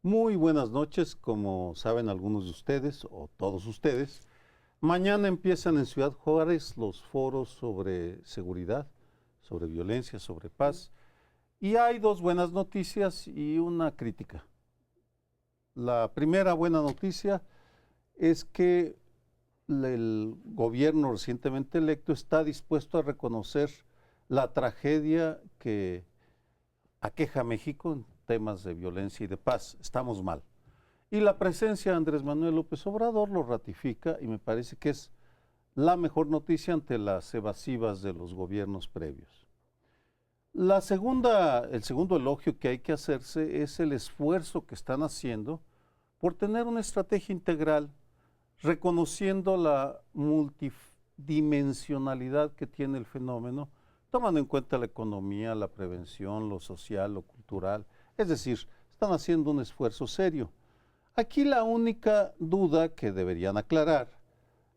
Muy buenas noches, como saben algunos de ustedes o todos ustedes. Mañana empiezan en Ciudad Juárez los foros sobre seguridad, sobre violencia, sobre paz. Y hay dos buenas noticias y una crítica. La primera buena noticia es que el gobierno recientemente electo está dispuesto a reconocer la tragedia que aqueja a México en temas de violencia y de paz. Estamos mal. Y la presencia de Andrés Manuel López Obrador lo ratifica y me parece que es la mejor noticia ante las evasivas de los gobiernos previos. El segundo elogio que hay que hacerse es el esfuerzo que están haciendo por tener una estrategia integral, reconociendo la multidimensionalidad que tiene el fenómeno, tomando en cuenta la economía, la prevención, lo social, lo cultural. Es decir, están haciendo un esfuerzo serio. Aquí la única duda que deberían aclarar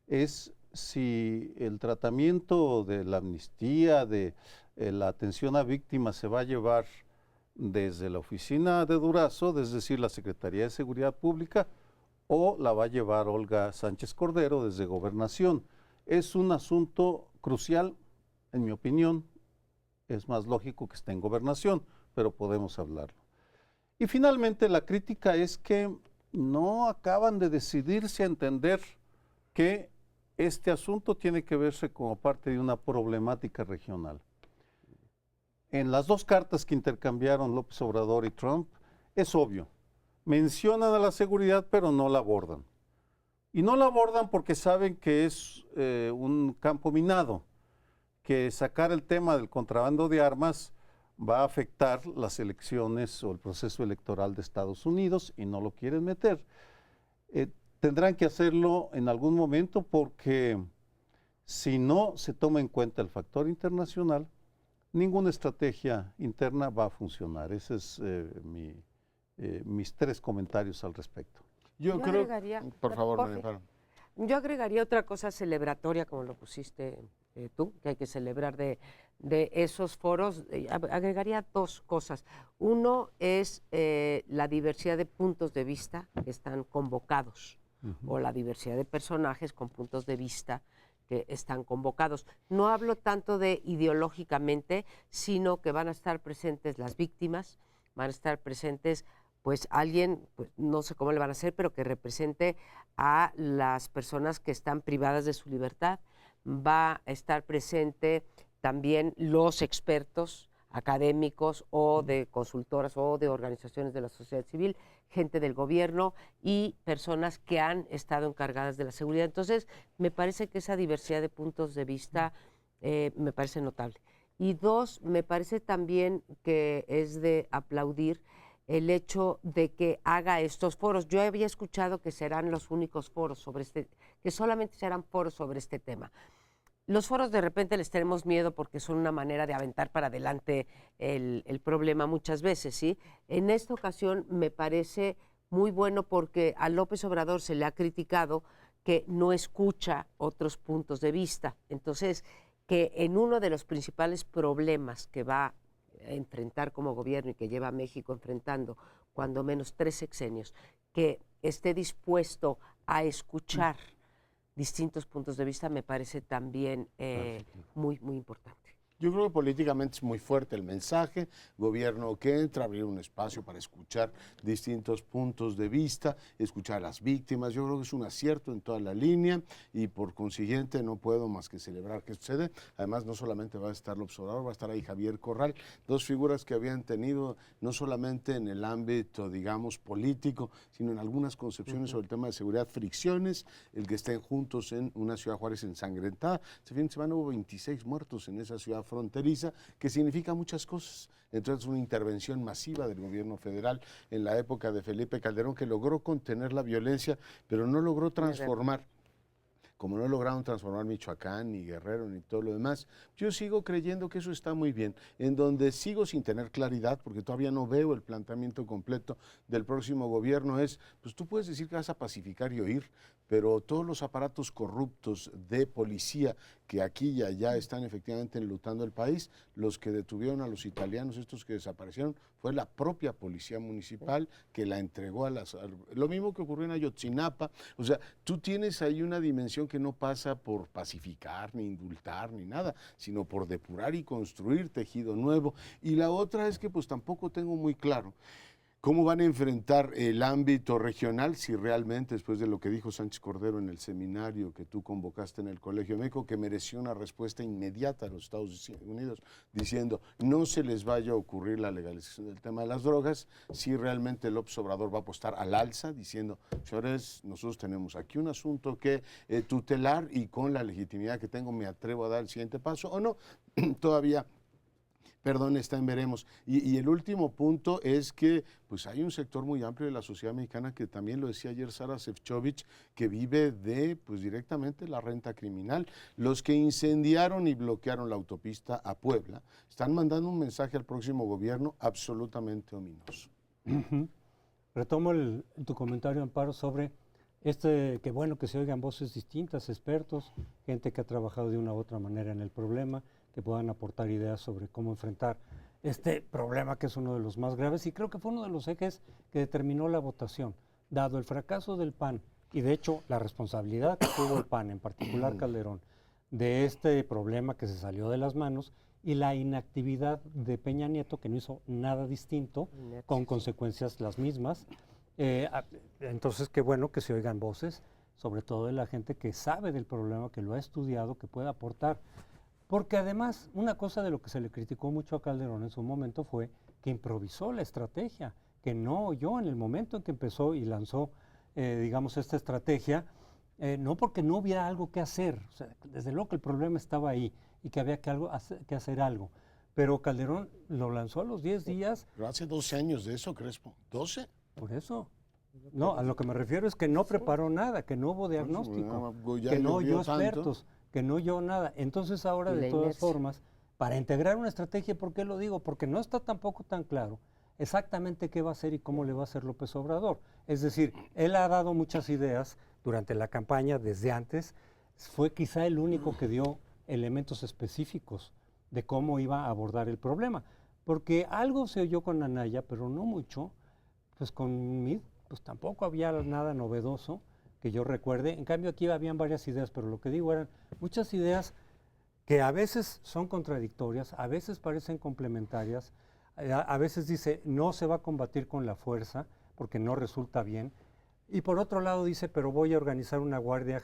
es si el tratamiento de la amnistía, de la atención a víctimas se va a llevar desde la oficina de Durazo, es decir, la Secretaría de Seguridad Pública, o la va a llevar Olga Sánchez Cordero desde Gobernación. Es un asunto crucial, en mi opinión. Es más lógico que esté en Gobernación, pero podemos hablarlo. Y finalmente la crítica es que no acaban de decidirse a entender que este asunto tiene que verse como parte de una problemática regional. En las dos cartas que intercambiaron López Obrador y Trump, es obvio, mencionan a la seguridad pero no la abordan. Y no la abordan porque saben que es un campo minado, que sacar el tema del contrabando de armas va a afectar las elecciones o el proceso electoral de Estados Unidos y no lo quieren meter. Tendrán que hacerlo en algún momento porque si no se toma en cuenta el factor internacional, ninguna estrategia interna va a funcionar. Esos es mis tres comentarios al respecto. Yo creo, por favor, María Amparo. Yo agregaría otra cosa celebratoria, como lo pusiste tú, que hay que celebrar de esos foros. Agregaría dos cosas. Uno es la diversidad de puntos de vista que están convocados, o la diversidad de personajes con puntos de vista que están convocados. No hablo tanto de ideológicamente, sino que van a estar presentes las víctimas, van a estar presentes pues alguien, pues, no sé cómo le van a hacer, pero que represente a las personas que están privadas de su libertad. Va a estar presente también los expertos académicos o de consultoras o de organizaciones de la sociedad civil, gente del gobierno y personas que han estado encargadas de la seguridad. Entonces, me parece que esa diversidad de puntos de vista me parece notable. Y dos, me parece también que es de aplaudir el hecho de que haga estos foros. Yo había escuchado que serán los únicos foros sobre que solamente serán foros sobre este tema. Los foros de repente les tenemos miedo porque son una manera de aventar para adelante el problema muchas veces, ¿sí? En esta ocasión me parece muy bueno porque a López Obrador se le ha criticado que no escucha otros puntos de vista. Entonces, que en uno de los principales problemas que va enfrentar como gobierno y que lleva a México enfrentando cuando menos 3 sexenios, que esté dispuesto a escuchar distintos puntos de vista, me parece también muy, muy importante. Yo creo que políticamente es muy fuerte el mensaje, gobierno que entra, abrir un espacio para escuchar distintos puntos de vista, escuchar a las víctimas. Yo creo que es un acierto en toda la línea y por consiguiente no puedo más que celebrar que sucede. Además, no solamente va a estar López Obrador, va a estar ahí Javier Corral, dos figuras que habían tenido no solamente en el ámbito, digamos, político, sino en algunas concepciones sobre el tema de seguridad, fricciones, el que estén juntos en una ciudad Juárez ensangrentada. Este fin de semana hubo 26 muertos en esa ciudad fronteriza, que significa muchas cosas. Entonces, una intervención masiva del gobierno federal en la época de Felipe Calderón que logró contener la violencia, pero no logró transformar, como no lograron transformar Michoacán, ni Guerrero, ni todo lo demás. Yo sigo creyendo que eso está muy bien, en donde sigo sin tener claridad, porque todavía no veo el planteamiento completo del próximo gobierno, es, pues tú puedes decir que vas a pacificar y oír, pero todos los aparatos corruptos de policía que aquí y allá están efectivamente enlutando el país. Los que detuvieron a los italianos, estos que desaparecieron, fue la propia policía municipal que la entregó lo mismo que ocurrió en Ayotzinapa. O sea, tú tienes ahí una dimensión que no pasa por pacificar, ni indultar, ni nada, sino por depurar y construir tejido nuevo. Y la otra es que pues tampoco tengo muy claro ¿cómo van a enfrentar el ámbito regional si realmente, después de lo que dijo Sánchez Cordero en el seminario que tú convocaste en el Colegio de México, que mereció una respuesta inmediata a los Estados Unidos, diciendo no se les vaya a ocurrir la legalización del tema de las drogas, si realmente López Obrador va a apostar al alza, diciendo, señores, nosotros tenemos aquí un asunto que tutelar y con la legitimidad que tengo me atrevo a dar el siguiente paso o no, todavía... Perdón, está en veremos. Y el último punto es que pues hay un sector muy amplio de la sociedad mexicana que también lo decía ayer Sara Sefcovic, que vive de pues directamente la renta criminal. Los que incendiaron y bloquearon la autopista a Puebla están mandando un mensaje al próximo gobierno absolutamente ominoso. Retomo tu comentario, Amparo, sobre que bueno que se oigan voces distintas, expertos, gente que ha trabajado de una u otra manera en el problema, que puedan aportar ideas sobre cómo enfrentar este problema que es uno de los más graves y creo que fue uno de los ejes que determinó la votación, dado el fracaso del PAN y de hecho la responsabilidad que tuvo el PAN, en particular Calderón, de este problema que se salió de las manos y la inactividad de Peña Nieto, que no hizo nada distinto, con consecuencias las mismas. Entonces, qué bueno que se oigan voces, sobre todo de la gente que sabe del problema, que lo ha estudiado, que puede aportar. Porque además, una cosa de lo que se le criticó mucho a Calderón en su momento fue que improvisó la estrategia, que no oyó en el momento en que empezó y lanzó, digamos, esta estrategia, no porque no hubiera algo que hacer, o sea, desde luego que el problema estaba ahí y que había que hacer algo, pero Calderón lo lanzó a los 10 días. Pero hace 12 años de eso, Crespo, ¿12? Por eso. No, a lo que me refiero es que no preparó nada, que no hubo diagnóstico, que no oyó expertos, que no oyó nada. Entonces ahora, de todas formas, para integrar una estrategia, ¿por qué lo digo? Porque no está tampoco tan claro exactamente qué va a hacer y cómo le va a hacer López Obrador. Es decir, él ha dado muchas ideas durante la campaña, desde antes, fue quizá el único que dio elementos específicos de cómo iba a abordar el problema. Porque algo se oyó con Anaya, pero no mucho, pues con Mid, pues tampoco había nada novedoso que yo recuerde. En cambio aquí habían varias ideas, pero lo que digo eran muchas ideas que a veces son contradictorias, a veces parecen complementarias, a veces dice no se va a combatir con la fuerza porque no resulta bien, y por otro lado dice pero voy a organizar una guardia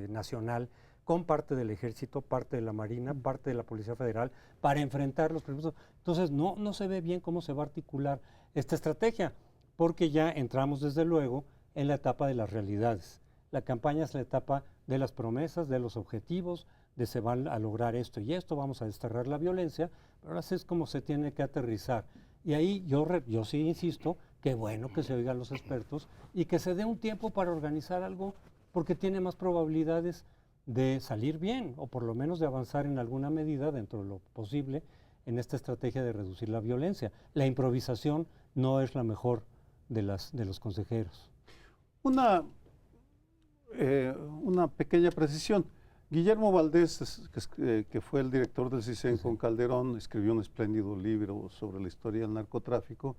nacional con parte del ejército, parte de la marina, parte de la Policía Federal para enfrentar los problemas. Entonces no se ve bien cómo se va a articular esta estrategia, porque ya entramos desde luego en la etapa de las realidades. La campaña es la etapa de las promesas, de los objetivos, de se van a lograr esto y esto, vamos a desterrar la violencia, pero ahora es como se tiene que aterrizar. Y ahí yo sí insisto, que bueno que se oigan los expertos y que se dé un tiempo para organizar algo, porque tiene más probabilidades de salir bien, o por lo menos de avanzar en alguna medida dentro de lo posible en esta estrategia de reducir la violencia. La improvisación no es la mejor de los consejeros. Una pequeña precisión. Guillermo Valdés, que fue el director del CISEN con Calderón, escribió un espléndido libro sobre la historia del narcotráfico.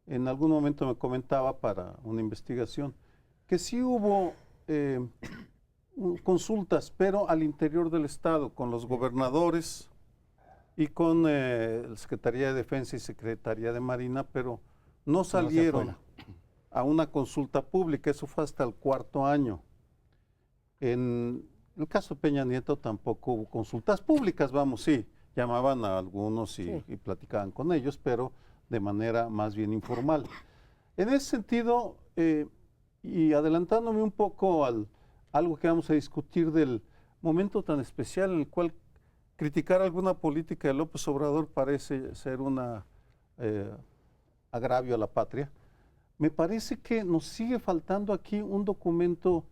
En algún momento me comentaba para una investigación que sí hubo consultas, pero al interior del Estado, con los gobernadores y con la Secretaría de Defensa y Secretaría de Marina, pero no salieron a una consulta pública. Eso fue hasta el 4º año. En el caso de Peña Nieto tampoco hubo consultas públicas, sí, llamaban a algunos y platicaban con ellos, pero de manera más bien informal. En ese sentido, y adelantándome un poco algo que vamos a discutir del momento tan especial en el cual criticar alguna política de López Obrador parece ser un agravio a la patria, me parece que nos sigue faltando aquí un documento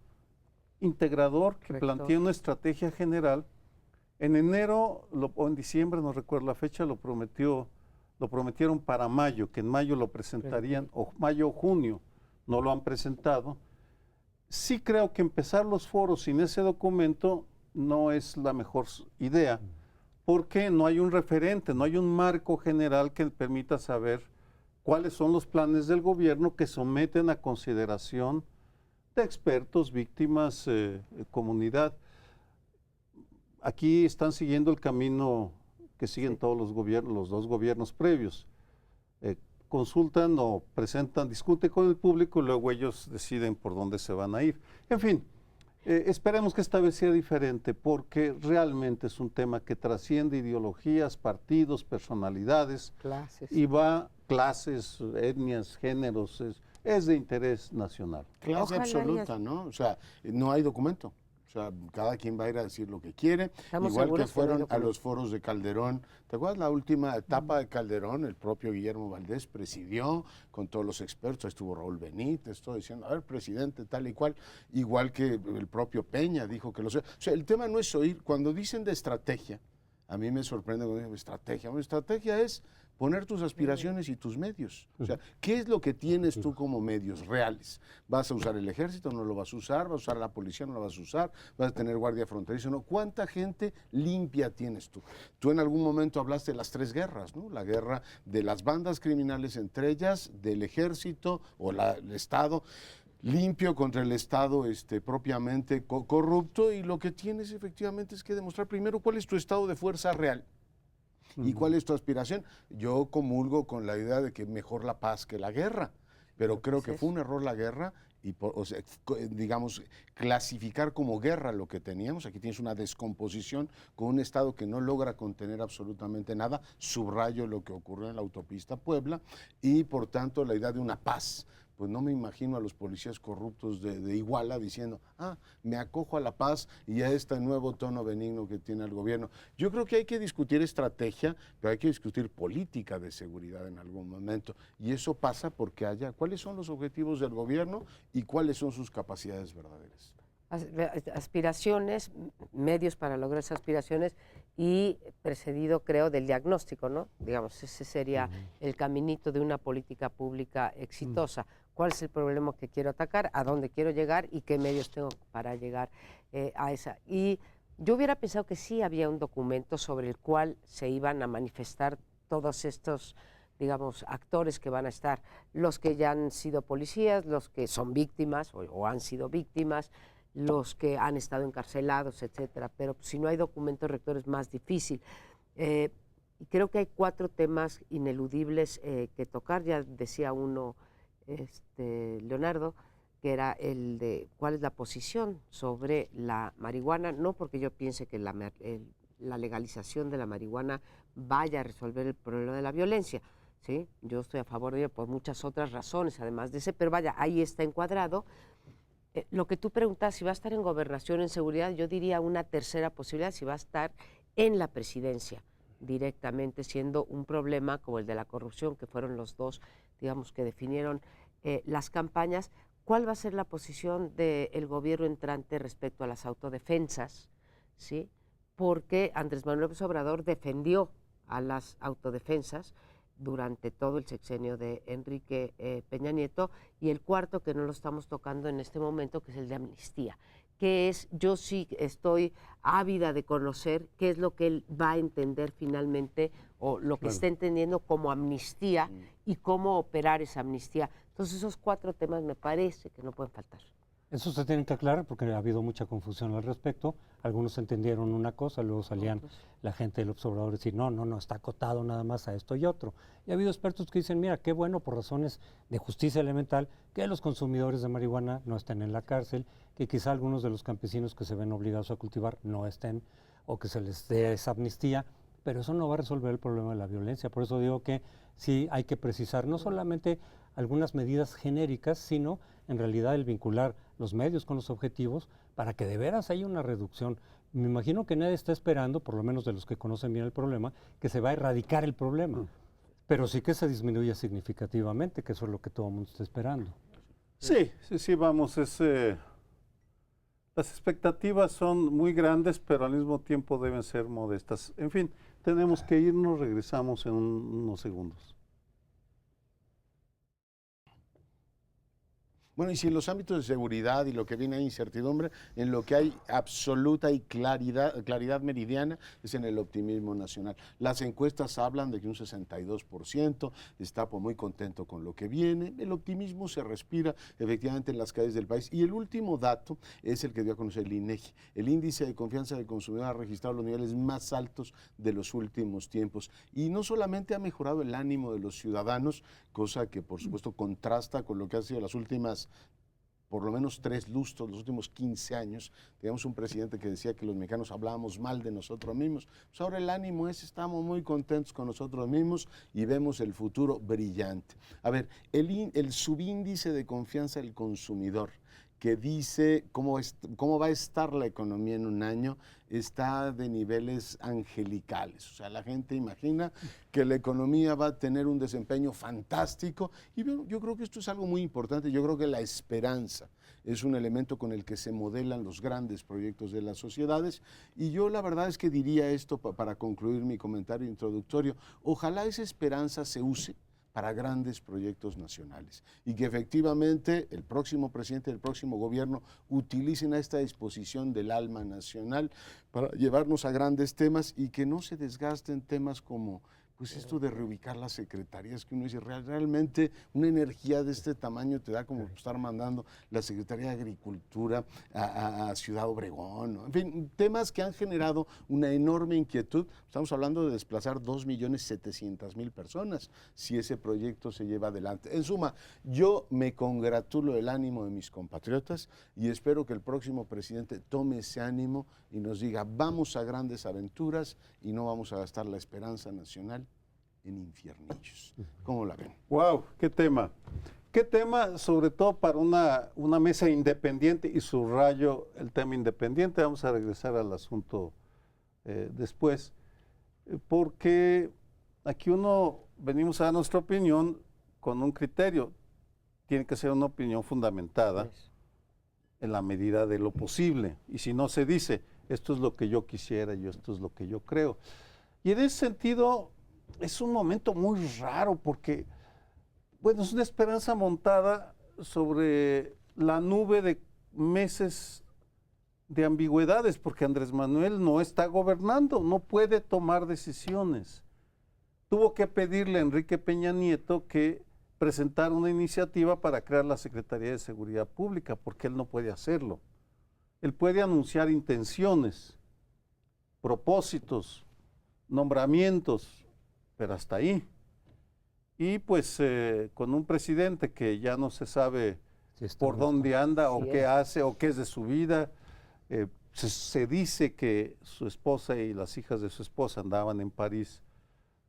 integrador que plantea una estrategia general. En enero o en diciembre, no recuerdo la fecha, lo prometieron para mayo, que en mayo lo presentarían, o mayo o junio, no lo han presentado. Sí creo que empezar los foros sin ese documento no es la mejor idea, porque no hay un referente, no hay un marco general que permita saber cuáles son los planes del gobierno que someten a consideración de expertos, víctimas, comunidad. Aquí están siguiendo el camino que siguen todos los gobiernos, los dos gobiernos previos. Consultan o presentan, discuten con el público y luego ellos deciden por dónde se van a ir. En fin, esperemos que esta vez sea diferente porque realmente es un tema que trasciende ideologías, partidos, personalidades. Clases. Y va clases, etnias, géneros, es de interés nacional. Clase absoluta, ¿no? O sea, no hay documento. O sea, cada quien va a ir a decir lo que quiere, igual que fueron a los foros de Calderón. ¿Te acuerdas la última etapa de Calderón? El propio Guillermo Valdés presidió con todos los expertos, estuvo Raúl Benítez, todo diciendo, a ver, presidente, tal y cual, igual que el propio Peña dijo que lo sé. O sea, el tema no es oír, cuando dicen de estrategia, a mí me sorprende cuando dicen estrategia. Bueno, estrategia es poner tus aspiraciones y tus medios. O sea, ¿qué es lo que tienes tú como medios reales? ¿Vas a usar el ejército? ¿No lo vas a usar? ¿Vas a usar a la policía? ¿No la vas a usar? ¿Vas a tener guardia fronteriza? ¿No? ¿Cuánta gente limpia tienes tú? Tú en algún momento hablaste de las 3 guerras, ¿no? La guerra de las bandas criminales entre ellas, del ejército o el Estado limpio contra el Estado propiamente corrupto, y lo que tienes efectivamente es que demostrar primero cuál es tu estado de fuerza real. ¿Y cuál es tu aspiración? Yo comulgo con la idea de que mejor la paz que la guerra, pero creo que fue un error la guerra y, digamos, clasificar como guerra lo que teníamos. Aquí tienes una descomposición con un Estado que no logra contener absolutamente nada. Subrayo lo que ocurrió en la autopista Puebla y, por tanto, la idea de una paz. Pues no me imagino a los policías corruptos de Iguala diciendo, me acojo a la paz y a este nuevo tono benigno que tiene el gobierno. Yo creo que hay que discutir estrategia, pero hay que discutir política de seguridad en algún momento. Y eso pasa porque haya cuáles son los objetivos del gobierno y cuáles son sus capacidades verdaderas. Aspiraciones, medios para lograr esas aspiraciones y precedido, creo, del diagnóstico, ¿no? Digamos, ese sería el caminito de una política pública exitosa. ¿Cuál es el problema que quiero atacar? ¿A dónde quiero llegar? ¿Y qué medios tengo para llegar a esa? Y yo hubiera pensado que sí había un documento sobre el cual se iban a manifestar todos estos, digamos, actores que van a estar, los que ya han sido policías, los que son víctimas o han sido víctimas, los que han estado encarcelados, etcétera. Pero si no hay documento rector es más difícil. Y creo que hay 4 temas ineludibles que tocar. Ya decía uno, Leonardo, que era el de cuál es la posición sobre la marihuana, no porque yo piense que la legalización de la marihuana vaya a resolver el problema de la violencia, ¿sí? Yo estoy a favor de ello por muchas otras razones, además de ese, pero vaya, ahí está encuadrado. Lo que tú preguntas, si va a estar en gobernación, en seguridad, yo diría una tercera posibilidad, si va a estar en la presidencia directamente, siendo un problema como el de la corrupción, que fueron los dos, digamos, que definieron las campañas. ¿Cuál va a ser la posición del gobierno entrante respecto a las autodefensas? ¿Sí? Porque Andrés Manuel López Obrador defendió a las autodefensas durante todo el sexenio de Enrique Peña Nieto, y el cuarto, que no lo estamos tocando en este momento, que es el de amnistía, que es, yo sí estoy ávida de conocer qué es lo que él va a entender finalmente, o lo que está entendiendo como amnistía y cómo operar esa amnistía. Entonces esos 4 temas me parece que no pueden faltar. Eso se tiene que aclarar porque ha habido mucha confusión al respecto. Algunos entendieron una cosa, luego salían la gente del observador y decir, no, está acotado nada más a esto y otro. Y ha habido expertos que dicen, mira, qué bueno por razones de justicia elemental que los consumidores de marihuana no estén en la cárcel, que quizá algunos de los campesinos que se ven obligados a cultivar no estén, o que se les dé esa amnistía, pero eso no va a resolver el problema de la violencia. Por eso digo que sí hay que precisar no solamente algunas medidas genéricas, sino en realidad el vincular los medios con los objetivos para que de veras haya una reducción. Me imagino que nadie está esperando, por lo menos de los que conocen bien el problema, que se va a erradicar el problema, pero sí que se disminuya significativamente, que eso es lo que todo el mundo está esperando. Sí, vamos, las expectativas son muy grandes, pero al mismo tiempo deben ser modestas. En fin, tenemos que irnos, regresamos en unos segundos. Bueno, y si en los ámbitos de seguridad y lo que viene hay incertidumbre, en lo que hay absoluta y claridad meridiana es en el optimismo nacional. Las encuestas hablan de que un 62% está muy contento con lo que viene. El optimismo se respira efectivamente en las calles del país. Y el último dato es el que dio a conocer el INEGI. El índice de confianza del consumidor ha registrado los niveles más altos de los últimos tiempos. Y no solamente ha mejorado el ánimo de los ciudadanos, cosa que por supuesto contrasta con lo que han sido las últimas, por lo menos 3 lustros, los últimos 15 años. Teníamos un presidente que decía que los mexicanos hablábamos mal de nosotros mismos. Pues ahora el ánimo es, estamos muy contentos con nosotros mismos y vemos el futuro brillante. A ver, el subíndice de confianza del consumidor, que dice cómo va a estar la economía en un año, está de niveles angelicales. O sea, la gente imagina que la economía va a tener un desempeño fantástico y yo creo que esto es algo muy importante. Yo creo que la esperanza es un elemento con el que se modelan los grandes proyectos de las sociedades y yo la verdad es que diría esto para concluir mi comentario introductorio. Ojalá esa esperanza se use para grandes proyectos nacionales y que efectivamente el próximo presidente del próximo gobierno utilicen a esta disposición del alma nacional para llevarnos a grandes temas y que no se desgasten temas como pues esto de reubicar las secretarías, que uno dice, realmente una energía de este tamaño te da como estar mandando la Secretaría de Agricultura a Ciudad Obregón, ¿no? En fin, temas que han generado una enorme inquietud. Estamos hablando de desplazar 2.700.000 personas si ese proyecto se lleva adelante. En suma, yo me congratulo del ánimo de mis compatriotas y espero que el próximo presidente tome ese ánimo y nos diga, vamos a grandes aventuras y no vamos a gastar la esperanza nacional en infiernillos. ¿Cómo la ven? ¡Wow! ¡Qué tema! ¿Qué tema, sobre todo para una mesa independiente? Y subrayo el tema independiente. Vamos a regresar al asunto después. Porque aquí venimos a dar nuestra opinión con un criterio. Tiene que ser una opinión fundamentada en la medida de lo posible. Y si no se dice, esto es lo que yo quisiera y esto es lo que yo creo. Y en ese sentido, es un momento muy raro porque, bueno, es una esperanza montada sobre la nube de meses de ambigüedades, porque Andrés Manuel no está gobernando, no puede tomar decisiones. Tuvo que pedirle a Enrique Peña Nieto que presentara una iniciativa para crear la Secretaría de Seguridad Pública, porque él no puede hacerlo. Él puede anunciar intenciones, propósitos, nombramientos, pero hasta ahí. Y pues con un presidente que ya no se sabe por dónde anda o qué hace o qué es de su vida. Se dice que su esposa y las hijas de su esposa andaban en París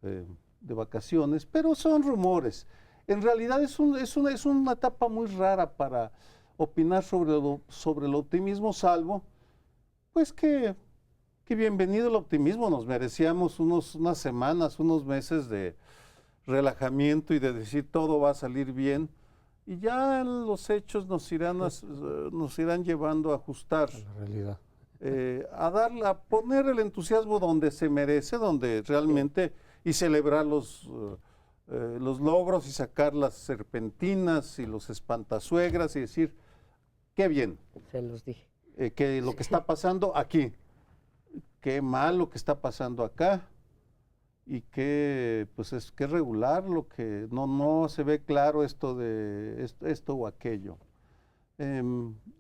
de vacaciones, pero son rumores. En realidad es una etapa muy rara para opinar sobre el optimismo, salvo pues que bienvenido el optimismo. Nos merecíamos unas semanas, unos meses de relajamiento y de decir todo va a salir bien, y ya los hechos nos irán llevando a ajustar a la realidad, a poner el entusiasmo donde se merece, donde realmente, y celebrar los logros y sacar las serpentinas y los espantasuegras y decir qué bien, se los dije, que lo que está pasando aquí, qué mal lo que está pasando acá, y que pues es que regular lo que no se ve claro esto o aquello.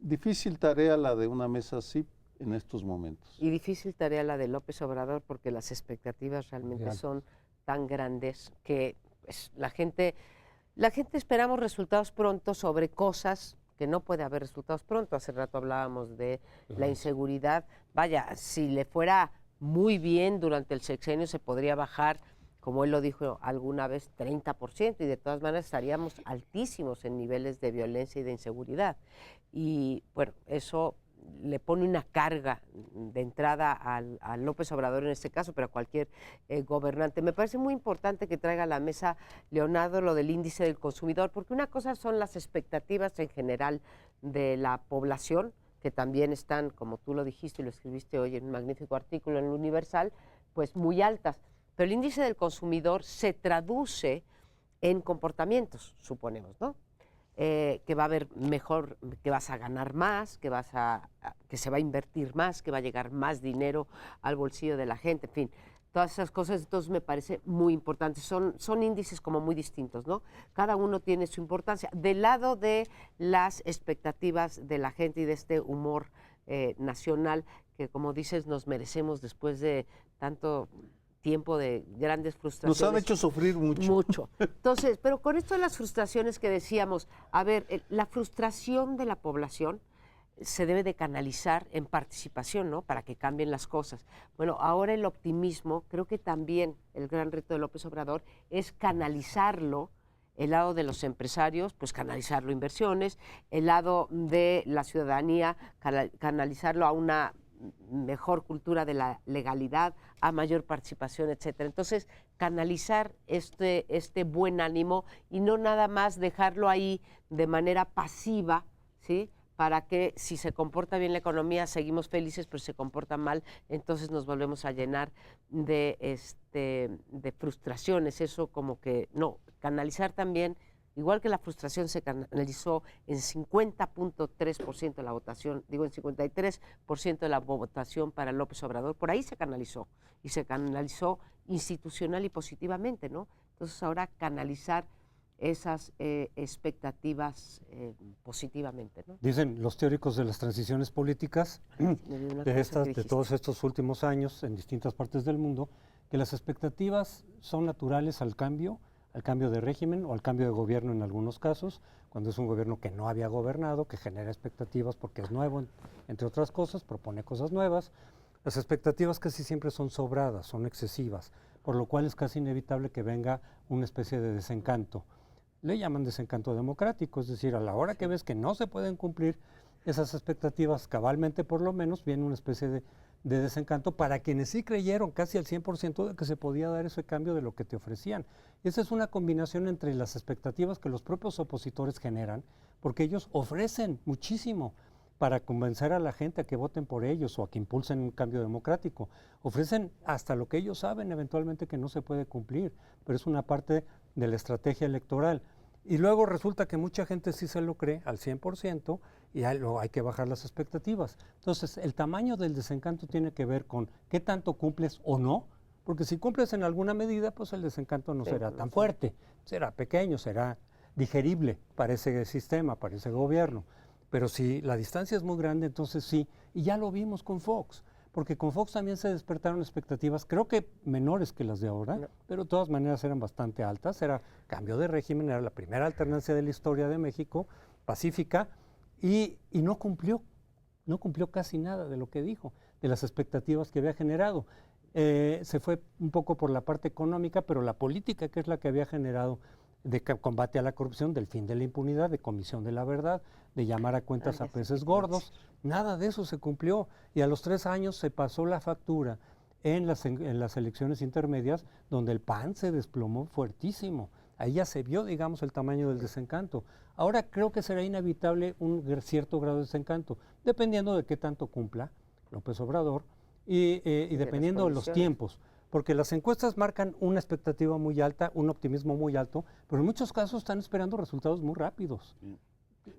Difícil tarea la de una mesa así en estos momentos. Y difícil tarea la de López Obrador, porque las expectativas realmente son tan grandes que pues, la gente esperamos resultados pronto sobre cosas que no puede haber resultados pronto. Hace rato hablábamos de la inseguridad. Vaya, si le fuera muy bien durante el sexenio se podría bajar, como él lo dijo alguna vez, 30%, y de todas maneras estaríamos altísimos en niveles de violencia y de inseguridad. Y bueno, eso le pone una carga de entrada a López Obrador en este caso, pero a cualquier gobernante. Me parece muy importante que traiga a la mesa, Leonardo, lo del índice del consumidor, porque una cosa son las expectativas en general de la población, que también están, como tú lo dijiste y lo escribiste hoy en un magnífico artículo en el Universal, pues muy altas. Pero el índice del consumidor se traduce en comportamientos, suponemos, ¿no? que va a haber mejor, que vas a ganar más, que se va a invertir más, que va a llegar más dinero al bolsillo de la gente, en fin, todas esas cosas. Entonces me parece muy importante. Son índices como muy distintos, ¿no? Cada uno tiene su importancia. Del lado de las expectativas de la gente y de este humor nacional, que como dices, nos merecemos después de tanto tiempo de grandes frustraciones. Nos han hecho sufrir mucho. Mucho. Entonces, pero con esto de las frustraciones que decíamos, a ver, la frustración de la población se debe de canalizar en participación, ¿no? Para que cambien las cosas. Bueno, ahora el optimismo, creo que también el gran reto de López Obrador es canalizarlo, el lado de los empresarios, pues canalizarlo a inversiones, el lado de la ciudadanía, canalizarlo a una mejor cultura de la legalidad, a mayor participación, etcétera. Entonces, canalizar este buen ánimo y no nada más dejarlo ahí de manera pasiva, ¿sí? Para que si se comporta bien la economía seguimos felices, pero si se comporta mal, entonces nos volvemos a llenar de frustraciones. Eso como que no, canalizar también, igual que la frustración se canalizó en 50.3% de la votación, digo en 53% de la votación para López Obrador, por ahí se canalizó, y se canalizó institucional y positivamente, ¿no? Entonces ahora canalizar esas expectativas positivamente, ¿no? Dicen los teóricos de las transiciones políticas de todos estos últimos años en distintas partes del mundo, que las expectativas son naturales al cambio de régimen o al cambio de gobierno en algunos casos, cuando es un gobierno que no había gobernado, que genera expectativas porque es nuevo, entre otras cosas, propone cosas nuevas. Las expectativas casi siempre son sobradas, son excesivas, por lo cual es casi inevitable que venga una especie de desencanto. Le llaman desencanto democrático, es decir, a la hora que ves que no se pueden cumplir esas expectativas cabalmente, por lo menos, viene una especie de desencanto para quienes sí creyeron casi al 100% de que se podía dar ese cambio de lo que te ofrecían. Esa es una combinación entre las expectativas que los propios opositores generan, porque ellos ofrecen muchísimo para convencer a la gente a que voten por ellos o a que impulsen un cambio democrático. Ofrecen hasta lo que ellos saben eventualmente que no se puede cumplir, pero es una parte de la estrategia electoral. Y luego resulta que mucha gente sí se lo cree al 100% y hay que bajar las expectativas. Entonces, el tamaño del desencanto tiene que ver con qué tanto cumples o no, porque si cumples en alguna medida, pues el desencanto no será tan fuerte, será pequeño, será digerible para ese sistema, para ese gobierno. Pero si la distancia es muy grande, entonces sí, y ya lo vimos con Fox, porque con Fox también se despertaron expectativas, creo que menores que las de ahora, pero de todas maneras eran bastante altas, era cambio de régimen, era la primera alternancia de la historia de México, pacífica, y no cumplió casi nada de lo que dijo, de las expectativas que había generado. Se fue un poco por la parte económica, pero la política, que es la que había generado de combate a la corrupción, del fin de la impunidad, de comisión de la verdad, de llamar a cuentas a peces gordos, nada de eso se cumplió. Y a los 3 años se pasó la factura en las elecciones intermedias, donde el PAN se desplomó fuertísimo. Ahí ya se vio, digamos, el tamaño del desencanto. Ahora creo que será inevitable un cierto grado de desencanto, dependiendo de qué tanto cumpla López Obrador y dependiendo de los tiempos. Porque las encuestas marcan una expectativa muy alta, un optimismo muy alto, pero en muchos casos están esperando resultados muy rápidos.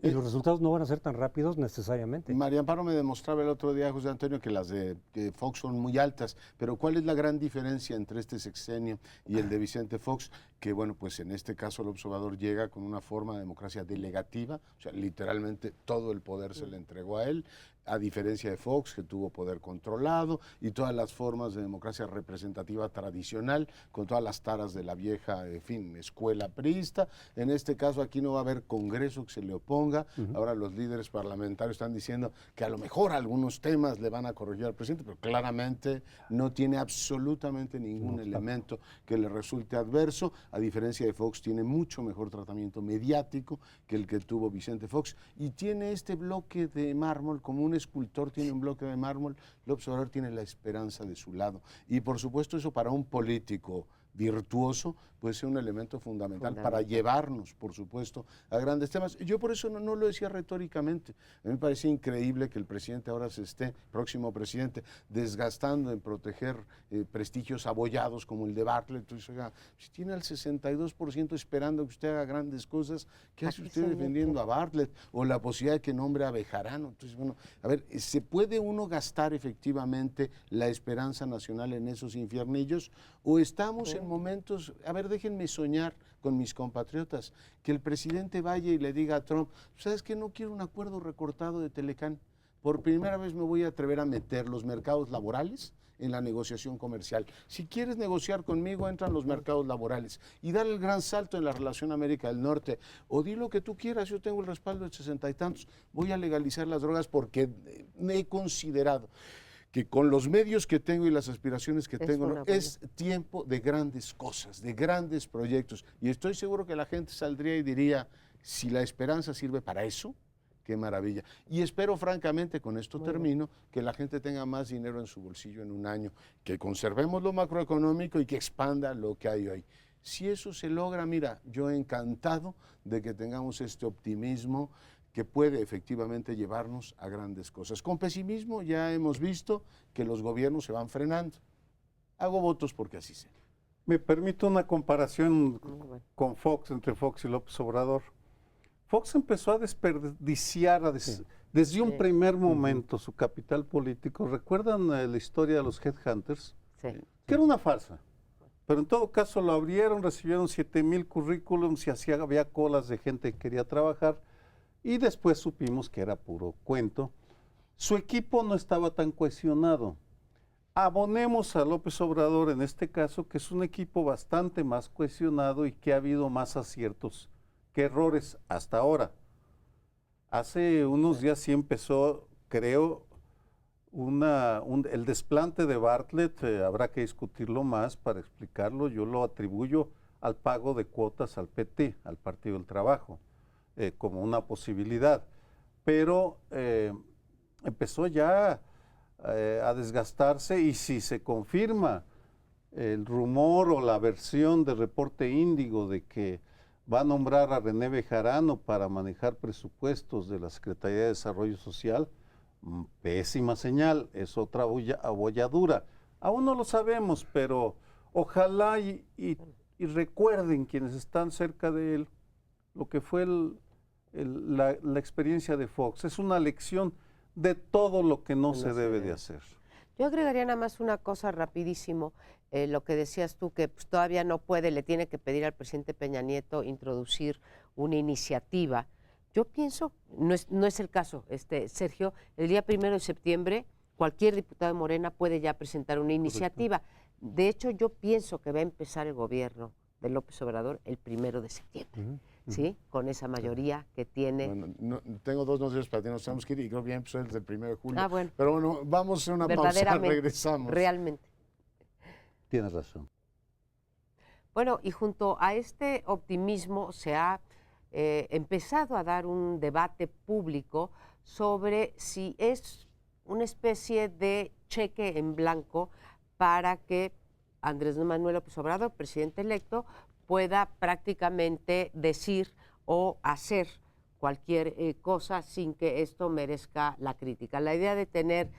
Y los resultados no van a ser tan rápidos necesariamente. María Amparo me demostraba el otro día, José Antonio, que las de Fox son muy altas, pero ¿cuál es la gran diferencia entre este sexenio y el de Vicente Fox? Que bueno, pues en este caso el observador llega con una forma de democracia delegativa, o sea, literalmente todo el poder se le entregó a él, a diferencia de Fox, que tuvo poder controlado, y todas las formas de democracia representativa tradicional, con todas las taras de la vieja, en fin, escuela priista. En este caso aquí no va a haber Congreso que se le oponga. Ahora los líderes parlamentarios están diciendo que a lo mejor algunos temas le van a corregir al presidente, pero claramente no tiene absolutamente ningún elemento que le resulte adverso. A diferencia de Fox, tiene mucho mejor tratamiento mediático que el que tuvo Vicente Fox, y tiene este bloque de mármol, como un escultor tiene un bloque de mármol, López Obrador tiene la esperanza de su lado. Y por supuesto eso para un político virtuoso, puede ser un elemento fundamental para llevarnos, por supuesto, a grandes temas. Yo por eso no lo decía retóricamente. A mí me parece increíble que el presidente ahora próximo presidente, desgastando en proteger prestigios abollados como el de Bartlett. Entonces, oiga, si tiene al 62% esperando que usted haga grandes cosas, ¿qué hace usted defendiendo a Bartlett? O la posibilidad de que nombre a Bejarano. Entonces, bueno, a ver, ¿se puede uno gastar efectivamente la esperanza nacional en esos infiernillos? ¿O estamos en momentos, a ver, déjenme soñar con mis compatriotas, que el presidente vaya y le diga a Trump, ¿sabes qué? No quiero un acuerdo recortado de Telecán. Por primera vez me voy a atrever a meter los mercados laborales en la negociación comercial. Si quieres negociar conmigo, entran los mercados laborales y dar el gran salto en la relación América del Norte. O di lo que tú quieras, yo tengo el respaldo de 60 y tantos. Voy a legalizar las drogas porque me he considerado que con los medios que tengo y las aspiraciones que tengo, es tiempo de grandes cosas, de grandes proyectos. Y estoy seguro que la gente saldría y diría, si la esperanza sirve para eso, qué maravilla. Y espero francamente, con esto termino, que la gente tenga más dinero en su bolsillo en un año, que conservemos lo macroeconómico y que expanda lo que hay hoy. Si eso se logra, mira, yo encantado de que tengamos este optimismo que puede efectivamente llevarnos a grandes cosas. Con pesimismo ya hemos visto que los gobiernos se van frenando. Hago votos porque así sea. Me permito una comparación con Fox, entre Fox y López Obrador. Fox empezó a desperdiciar desde un primer momento su capital político. ¿Recuerdan la historia de los Headhunters? Sí. Que era una farsa. Pero en todo caso lo abrieron, recibieron 7,000 currículums y había colas de gente que quería trabajar. Y después supimos que era puro cuento. Su equipo no estaba tan cohesionado. Abonemos a López Obrador en este caso, que es un equipo bastante más cohesionado y que ha habido más aciertos que errores hasta ahora. Hace unos días sí empezó, creo, el desplante de Bartlett, habrá que discutirlo más para explicarlo. Yo lo atribuyo al pago de cuotas al PT, al Partido del Trabajo, como una posibilidad. Pero empezó ya a desgastarse, y si se confirma el rumor o la versión del reporte Índigo de que va a nombrar a René Bejarano para manejar presupuestos de la Secretaría de Desarrollo Social, pésima señal, es otra abolladura. Aún no lo sabemos, pero ojalá y recuerden quienes están cerca de él lo que fue la experiencia de Fox. Es una lección de todo lo que no se debe de hacer. Yo agregaría nada más una cosa rapidísimo, lo que decías tú, que pues, todavía no puede, le tiene que pedir al presidente Peña Nieto introducir una iniciativa. Yo pienso, no es el caso, Sergio, el día 1 de septiembre cualquier diputado de Morena puede ya presentar una iniciativa. De hecho, yo pienso que va a empezar el gobierno de López Obrador el 1 de septiembre. ¿Sí? Con esa mayoría que tiene. Bueno, tengo 2 noticias para ti, nos tenemos que ir y creo que ya empezó desde el 1 de julio. Ah, bueno. Pero bueno, vamos a hacer una pausa, regresamos. Realmente. Tienes razón. Bueno, y junto a este optimismo se ha empezado a dar un debate público sobre si es una especie de cheque en blanco para que Andrés Manuel López Obrador, presidente electo, pueda prácticamente decir o hacer cualquier cosa sin que esto merezca la crítica. La idea de tener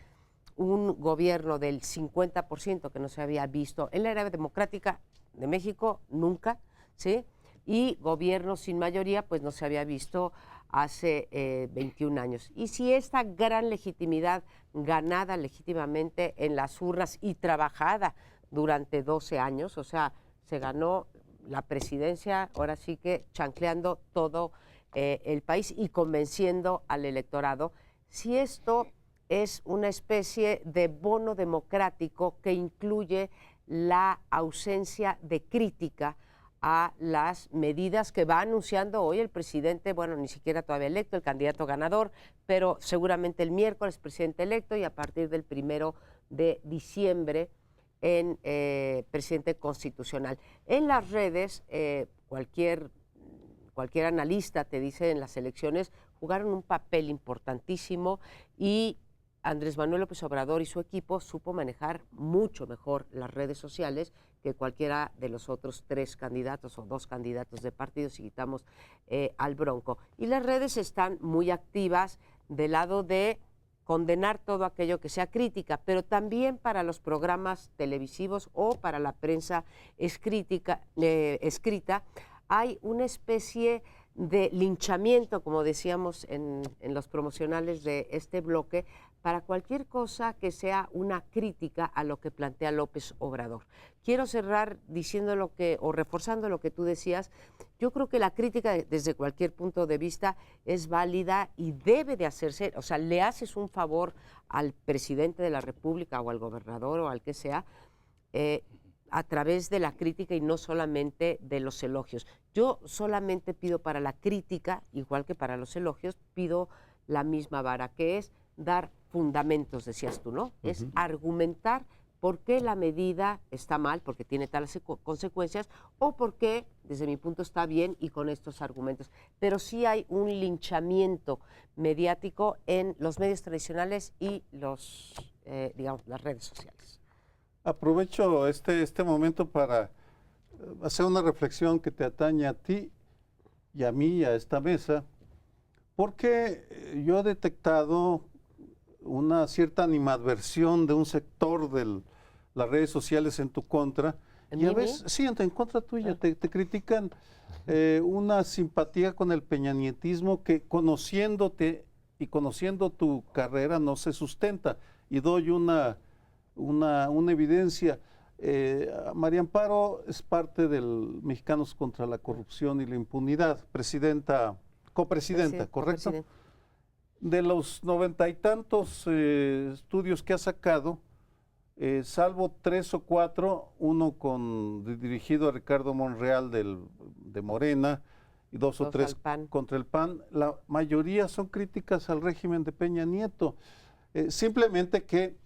un gobierno del 50% que no se había visto en la era democrática de México nunca, ¿sí? Y gobierno sin mayoría pues no se había visto hace 21 años. Y si esta gran legitimidad ganada legítimamente en las urnas y trabajada durante 12 años, o sea, se ganó la presidencia, ahora sí que chancleando todo el país y convenciendo al electorado, si esto es una especie de bono democrático que incluye la ausencia de crítica a las medidas que va anunciando hoy el presidente, bueno, ni siquiera todavía electo, el candidato ganador, pero seguramente el miércoles presidente electo y a partir del 1 de diciembre en presidente constitucional. En las redes, cualquier analista te dice en las elecciones jugaron un papel importantísimo y Andrés Manuel López Obrador y su equipo supo manejar mucho mejor las redes sociales que cualquiera de los otros 3 candidatos o 2 candidatos de partido, si quitamos al Bronco. Y las redes están muy activas del lado de condenar todo aquello que sea crítica, pero también para los programas televisivos o para la prensa escrita hay una especie de linchamiento, como decíamos en los promocionales de este bloque, para cualquier cosa que sea una crítica a lo que plantea López Obrador. Quiero cerrar diciendo o reforzando lo que tú decías. Yo creo que la crítica desde cualquier punto de vista es válida y debe de hacerse. O sea, le haces un favor al presidente de la República o al gobernador o al que sea, a través de la crítica y no solamente de los elogios. Yo solamente pido para la crítica, igual que para los elogios, pido la misma vara, que es dar fundamentos, decías tú, ¿no? Es argumentar por qué la medida está mal, porque tiene tales consecuencias, o por qué, desde mi punto, está bien y con estos argumentos. Pero sí hay un linchamiento mediático en los medios tradicionales y las redes sociales. Aprovecho este momento para hacer una reflexión que te atañe a ti y a mí y a esta mesa, porque yo he detectado una cierta animadversión de un sector de las redes sociales en tu contra. Y a veces, sí, en contra tuya, te critican una simpatía con el peñanietismo que, conociéndote y conociendo tu carrera, no se sustenta. Y doy una evidencia. María Amparo es parte del Mexicanos contra la Corrupción y la Impunidad, copresidenta, ¿correcto? De los 90 y tantos estudios que ha sacado, salvo 3 o 4, uno dirigido a Ricardo Monreal de Morena y 2 o 3 contra el PAN, la mayoría son críticas al régimen de Peña Nieto. Simplemente que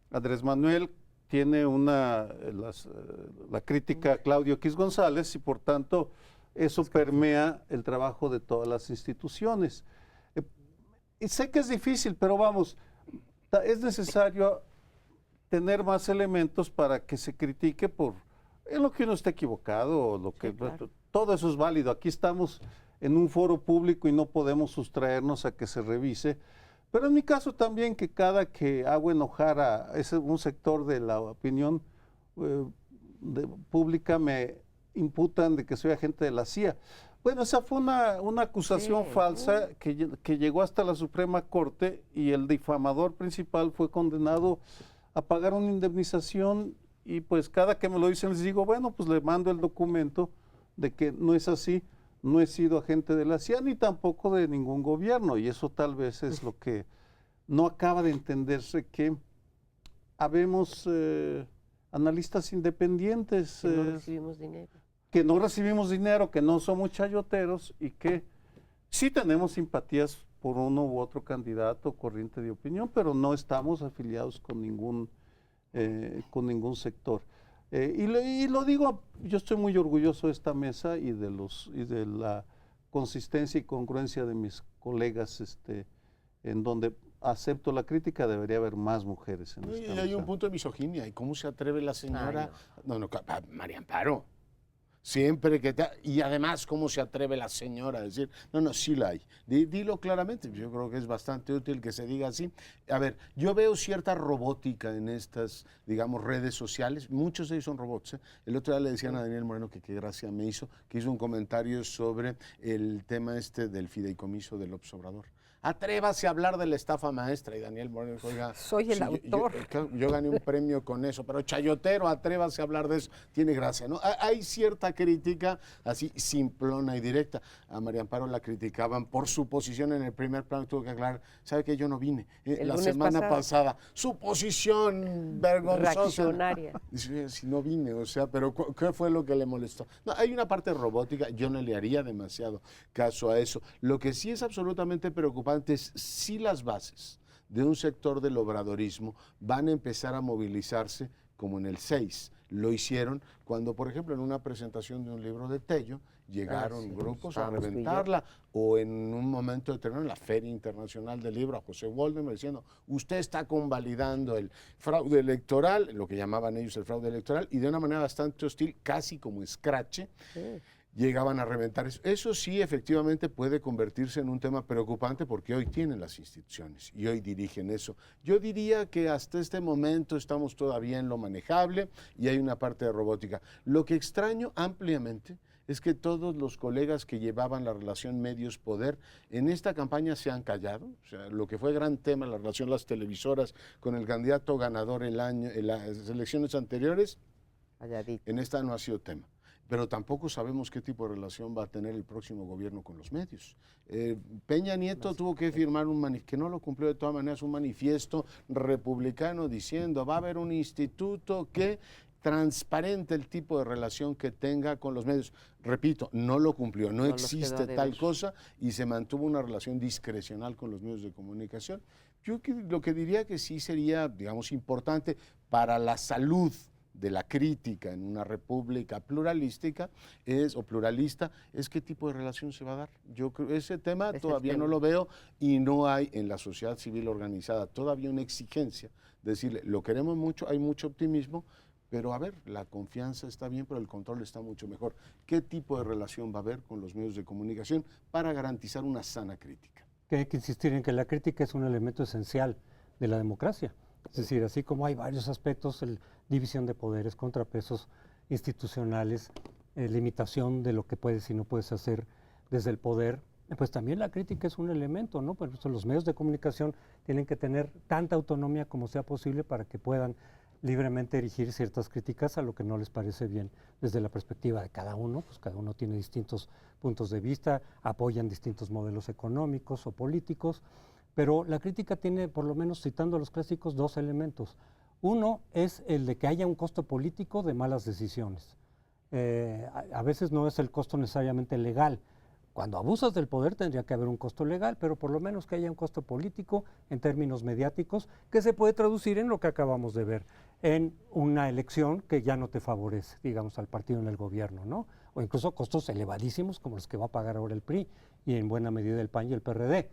Andrés Manuel tiene la crítica a Claudio X González y por tanto eso permea el trabajo de todas las instituciones. Y sé que es difícil, pero vamos, es necesario tener más elementos para que se critique en lo que uno está equivocado, o claro. Todo eso es válido. Aquí estamos en un foro público y no podemos sustraernos a que se revise. Pero en mi caso también, que cada que hago enojar a un sector de la opinión pública me imputan de que soy agente de la CIA. Bueno, esa fue una acusación falsa que llegó hasta la Suprema Corte y el difamador principal fue condenado a pagar una indemnización y pues cada que me lo dicen les digo, bueno, pues le mando el documento de que no es así, no he sido agente de la CIA ni tampoco de ningún gobierno y eso tal vez es lo que no acaba de entenderse, que habemos analistas independientes. Que no recibimos dinero. Que no recibimos dinero, que no somos chayoteros y que sí tenemos simpatías por uno u otro candidato, corriente de opinión, pero no estamos afiliados con ningún sector. Y lo digo, yo estoy muy orgulloso de esta mesa y de la consistencia y congruencia de mis colegas, en donde acepto la crítica, debería haber más mujeres en esta mesa. Y hay un punto de misoginia, ¿y cómo se atreve la señora? María Amparo. Siempre y además, ¿cómo se atreve la señora a decir? No, sí la hay. Dilo claramente, yo creo que es bastante útil que se diga así. A ver, yo veo cierta robótica en estas, digamos, redes sociales. Muchos de ellos son robots, ¿eh? El otro día le decían a Daniel Moreno, que qué gracia me hizo, que hizo un comentario sobre el tema del fideicomiso del López Obrador. Atrévase a hablar de la estafa maestra. Y Daniel Moreno dijo, oiga, soy el autor. Yo gané un premio con eso, pero chayotero, atrévase a hablar de eso. Tiene gracia, ¿no? Hay cierta crítica así simplona y directa. A María Amparo la criticaban por su posición en el primer plano. Tuvo que aclarar, ¿sabe que yo no vine? La semana pasada. Su posición vergonzosa. Reaccionaria. Dice, si no vine, o sea, pero ¿qué fue lo que le molestó? No, hay una parte robótica, yo no le haría demasiado caso a eso. Lo que sí es absolutamente preocupante es si las bases de un sector del obradorismo van a empezar a movilizarse como en el 6. Lo hicieron cuando, por ejemplo, en una presentación de un libro de Tello, llegaron grupos a reventarla, o en un momento determinado en la Feria Internacional del Libro a José Waldemar diciendo, usted está convalidando el fraude electoral, lo que llamaban ellos el fraude electoral, y de una manera bastante hostil, casi como escrache, llegaban a reventar eso. Eso sí, efectivamente, puede convertirse en un tema preocupante porque hoy tienen las instituciones y hoy dirigen eso. Yo diría que hasta este momento estamos todavía en lo manejable y hay una parte de robótica. Lo que extraño ampliamente es que todos los colegas que llevaban la relación medios-poder en esta campaña se han callado. O sea, lo que fue gran tema, la relación de las televisoras con el candidato ganador en las elecciones anteriores, en esta no ha sido tema. Pero tampoco sabemos qué tipo de relación va a tener el próximo gobierno con los medios. Peña Nieto tuvo que firmar que no lo cumplió de todas maneras, un manifiesto republicano diciendo va a haber un instituto que transparente el tipo de relación que tenga con los medios. Repito, no lo cumplió, no existe tal cosa y se mantuvo una relación discrecional con los medios de comunicación. Yo lo que diría que sí sería, digamos, importante para la salud de la crítica en una república pluralista es qué tipo de relación se va a dar. Yo creo ese tema todavía no lo veo y no hay en la sociedad civil organizada todavía una exigencia de decirle, lo queremos mucho, hay mucho optimismo, pero a ver, la confianza está bien, pero el control está mucho mejor. ¿Qué tipo de relación va a haber con los medios de comunicación para garantizar una sana crítica? Que hay que insistir en que la crítica es un elemento esencial de la democracia. Es decir, así como hay varios aspectos, división de poderes, contrapesos institucionales, limitación de lo que puedes y no puedes hacer desde el poder, pues también la crítica es un elemento, ¿no? Por eso los medios de comunicación tienen que tener tanta autonomía como sea posible para que puedan libremente erigir ciertas críticas a lo que no les parece bien desde la perspectiva de cada uno, pues cada uno tiene distintos puntos de vista, apoyan distintos modelos económicos o políticos, pero la crítica tiene, por lo menos citando a los clásicos, dos elementos. Uno es el de que haya un costo político de malas decisiones. A veces no es el costo necesariamente legal. Cuando abusas del poder tendría que haber un costo legal, pero por lo menos que haya un costo político en términos mediáticos que se puede traducir en lo que acabamos de ver, en una elección que ya no te favorece, digamos, al partido en el gobierno, ¿no? O incluso costos elevadísimos como los que va a pagar ahora el PRI y en buena medida el PAN y el PRD.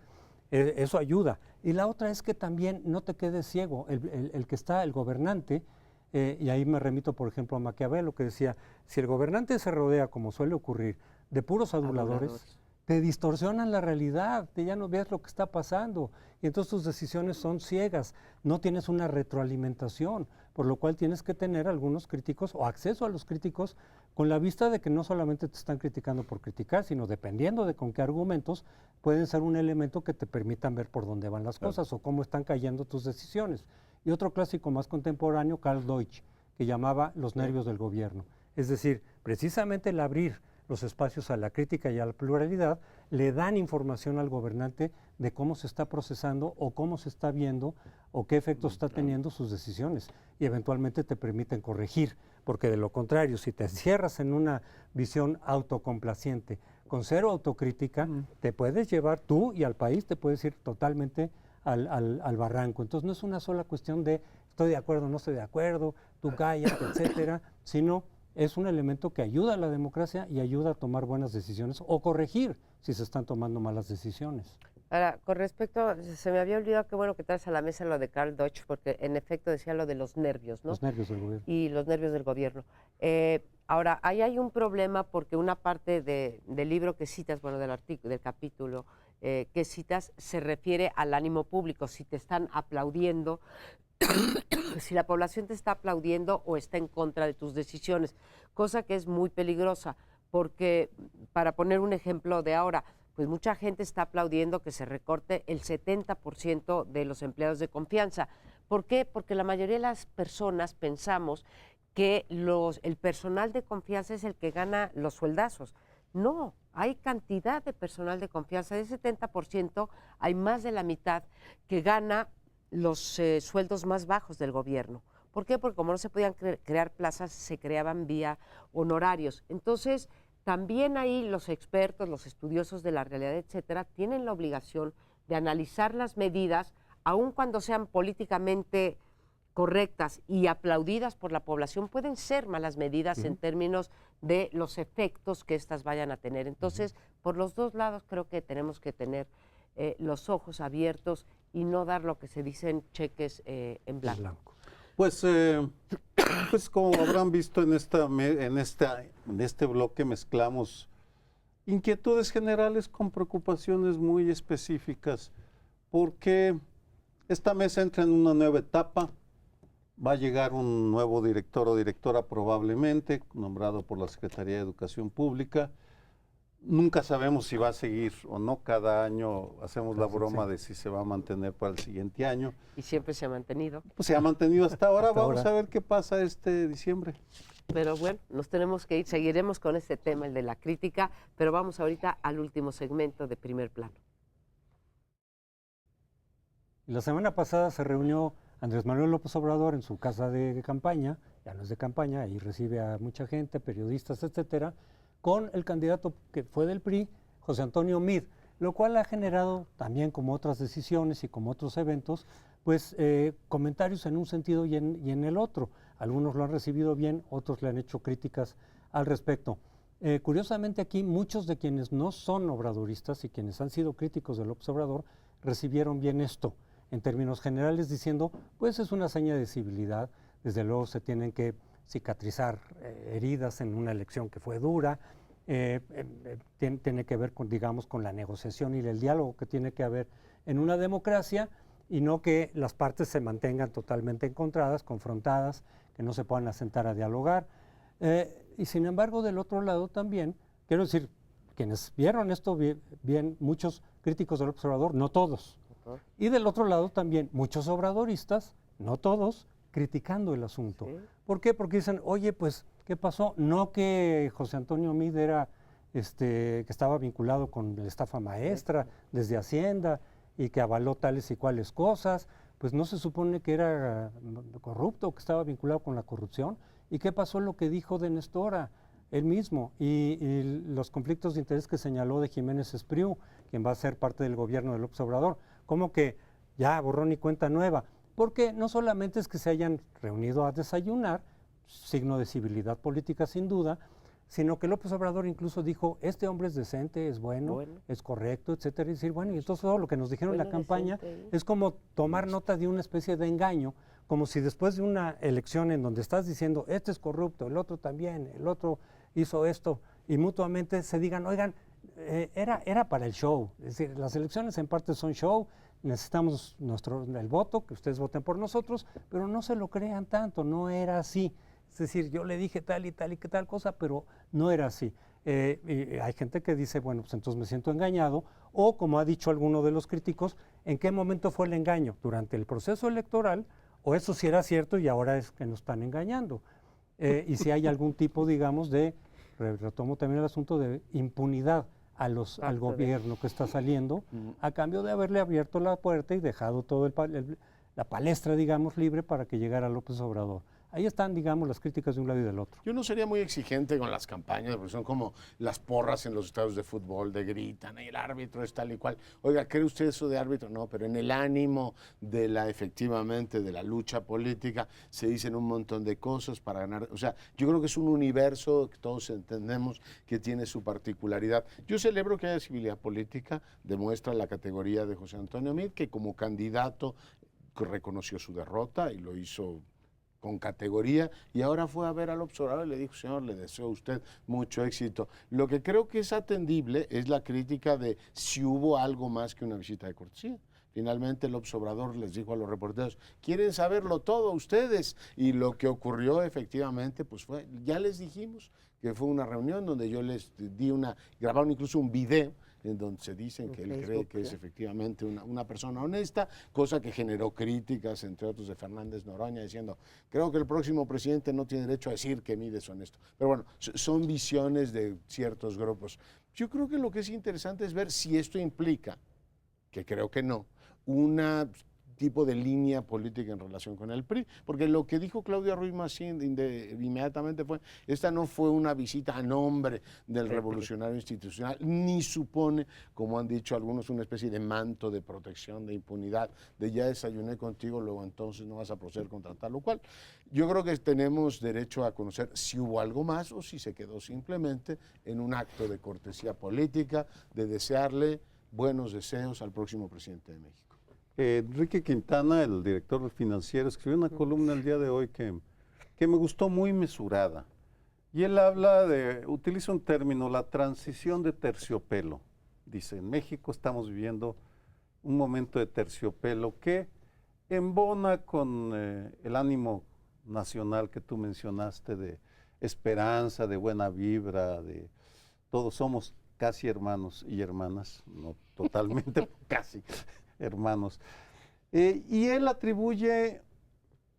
Eso ayuda. Y la otra es que también no te quedes ciego, el que está, el gobernante, y ahí me remito, por ejemplo, a Maquiavelo, que decía, si el gobernante se rodea, como suele ocurrir, de puros aduladores, te distorsionan la realidad, ya no ves lo que está pasando, y entonces tus decisiones son ciegas, no tienes una retroalimentación, por lo cual tienes que tener algunos críticos o acceso a los críticos con la vista de que no solamente te están criticando por criticar, sino dependiendo de con qué argumentos pueden ser un elemento que te permitan ver por dónde van las cosas o cómo están cayendo tus decisiones. Y otro clásico más contemporáneo, Karl Deutsch, que llamaba los nervios del gobierno. Es decir, precisamente el abrir los espacios a la crítica y a la pluralidad le dan información al gobernante de cómo se está procesando o cómo se está viendo o qué efectos está teniendo sus decisiones y eventualmente te permiten corregir, porque de lo contrario, si te encierras en una visión autocomplaciente con cero autocrítica, te puedes llevar tú y al país, te puedes ir totalmente al barranco. Entonces no es una sola cuestión de estoy de acuerdo, no estoy de acuerdo, tú cállate, etcétera, sino es un elemento que ayuda a la democracia y ayuda a tomar buenas decisiones o corregir si se están tomando malas decisiones. Ahora, con respecto, se me había olvidado, qué bueno que traes a la mesa lo de Karl Deutsch, porque en efecto decía lo de los nervios, ¿no? Los nervios del gobierno. Y los nervios del gobierno. Ahora, ahí hay un problema porque una parte del libro que citas, bueno, del capítulo que citas, se refiere al ánimo público, si te están aplaudiendo, si la población te está aplaudiendo o está en contra de tus decisiones, cosa que es muy peligrosa, porque, para poner un ejemplo de ahora, pues mucha gente está aplaudiendo que se recorte el 70% de los empleados de confianza. ¿Por qué? Porque la mayoría de las personas pensamos que el personal de confianza es el que gana los sueldazos. No, hay cantidad de personal de confianza. De ese 70% hay más de la mitad que gana los sueldos más bajos del gobierno. ¿Por qué? Porque como no se podían crear plazas, se creaban vía honorarios. Entonces, también ahí los expertos, los estudiosos de la realidad, etcétera, tienen la obligación de analizar las medidas, aun cuando sean políticamente correctas y aplaudidas por la población, pueden ser malas medidas en términos de los efectos que éstas vayan a tener. Entonces, por los dos lados creo que tenemos que tener los ojos abiertos y no dar lo que se dicen cheques en blanco. Pues como habrán visto en este bloque mezclamos inquietudes generales con preocupaciones muy específicas, porque esta mesa entra en una nueva etapa. Va a llegar un nuevo director o directora probablemente, nombrado por la Secretaría de Educación Pública. Nunca sabemos si va a seguir o no. Cada año hacemos la broma de si se va a mantener para el siguiente año. Y siempre se ha mantenido. Pues se ha mantenido hasta ahora. Vamos a ver qué pasa este diciembre. Pero bueno, nos tenemos que ir. Seguiremos con este tema, el de la crítica, pero vamos ahorita al último segmento de Primer Plano. La semana pasada se reunió Andrés Manuel López Obrador en su casa de campaña, ya no es de campaña, ahí recibe a mucha gente, periodistas, etcétera, con el candidato que fue del PRI, José Antonio Meade, lo cual ha generado también, como otras decisiones y como otros eventos, pues comentarios en un sentido y en el otro. Algunos lo han recibido bien, otros le han hecho críticas al respecto. Curiosamente aquí muchos de quienes no son obradoristas y quienes han sido críticos de López Obrador recibieron bien esto, en términos generales diciendo, pues es una seña de civilidad, desde luego se tienen que cicatrizar heridas en una elección que fue dura, tiene que ver con, digamos, con la negociación y el diálogo que tiene que haber en una democracia y no que las partes se mantengan totalmente encontradas, confrontadas, que no se puedan asentar a dialogar. Y sin embargo, del otro lado también, quiero decir, quienes vieron esto bien, muchos críticos del observador, no todos. Y del otro lado también muchos obradoristas, no todos, criticando el asunto. Sí. ¿Por qué? Porque dicen, oye, pues, ¿qué pasó? No que José Antonio Meade era, que estaba vinculado con la estafa maestra desde Hacienda y que avaló tales y cuales cosas, pues no se supone que era corrupto, que estaba vinculado con la corrupción. ¿Y qué pasó? Lo que dijo de Nestora, él mismo, y los conflictos de interés que señaló de Jiménez Espriu, quien va a ser parte del gobierno de López Obrador. Como que ya borrón y cuenta nueva, porque no solamente es que se hayan reunido a desayunar, signo de civilidad política sin duda, sino que López Obrador incluso dijo, este hombre es decente, es bueno, es correcto, etcétera, y decir, bueno, y entonces todo lo que nos dijeron en la campaña es como tomar nota de una especie de engaño, como si después de una elección en donde estás diciendo, este es corrupto, el otro también, el otro hizo esto, y mutuamente se digan, oigan, era para el show, es decir, las elecciones en parte son show, necesitamos el voto, que ustedes voten por nosotros, pero no se lo crean tanto, no era así. Es decir, yo le dije tal y tal y que tal cosa, pero no era así. Y hay gente que dice, bueno, pues entonces me siento engañado, o como ha dicho alguno de los críticos, ¿en qué momento fue el engaño? ¿Durante el proceso electoral? ¿O eso sí era cierto y ahora es que nos están engañando? Y si hay algún tipo, digamos, retomo también el asunto de impunidad al gobierno que está saliendo, a cambio de haberle abierto la puerta y dejado todo la palestra, digamos, libre para que llegara López Obrador. Ahí están, digamos, las críticas de un lado y del otro. Yo no sería muy exigente con las campañas, porque son como las porras en los estadios de fútbol, de gritan, el árbitro es tal y cual. Oiga, ¿cree usted eso de árbitro? No, pero en el ánimo de efectivamente, de la lucha política, se dicen un montón de cosas para ganar. O sea, yo creo que es un universo que todos entendemos que tiene su particularidad. Yo celebro que haya civilidad política, demuestra la categoría de José Antonio Meade, que como candidato reconoció su derrota y lo hizo con categoría, y ahora fue a ver al observador y le dijo, señor, le deseo a usted mucho éxito. Lo que creo que es atendible es la crítica de si hubo algo más que una visita de cortesía. Finalmente el observador les dijo a los reporteros, quieren saberlo todo ustedes, y lo que ocurrió efectivamente, pues fue, ya les dijimos que fue una reunión donde yo les grabaron incluso un video, en donde se dicen que él cree que es efectivamente una persona honesta, cosa que generó críticas, entre otros de Fernández Noroña, diciendo, creo que el próximo presidente no tiene derecho a decir que Meade es honesto. Pero bueno, son visiones de ciertos grupos. Yo creo que lo que es interesante es ver si esto implica, que creo que no, una tipo de línea política en relación con el PRI, porque lo que dijo Claudia Ruiz Massieu inmediatamente fue, esta no fue una visita a nombre del revolucionario institucional, ni supone, como han dicho algunos, una especie de manto de protección, de impunidad, de ya desayuné contigo, luego entonces no vas a proceder contra tal o cual. Yo creo que tenemos derecho a conocer si hubo algo más o si se quedó simplemente en un acto de cortesía política, de desearle buenos deseos al próximo presidente de México. Enrique Quintana, el director del Financiero, escribió una columna el día de hoy que me gustó, muy mesurada. Y él utiliza un término, la transición de terciopelo. Dice, en México estamos viviendo un momento de terciopelo que embona con el ánimo nacional que tú mencionaste, de esperanza, de buena vibra, de todos somos casi hermanos y hermanas, no totalmente, casi hermanos. Y él atribuye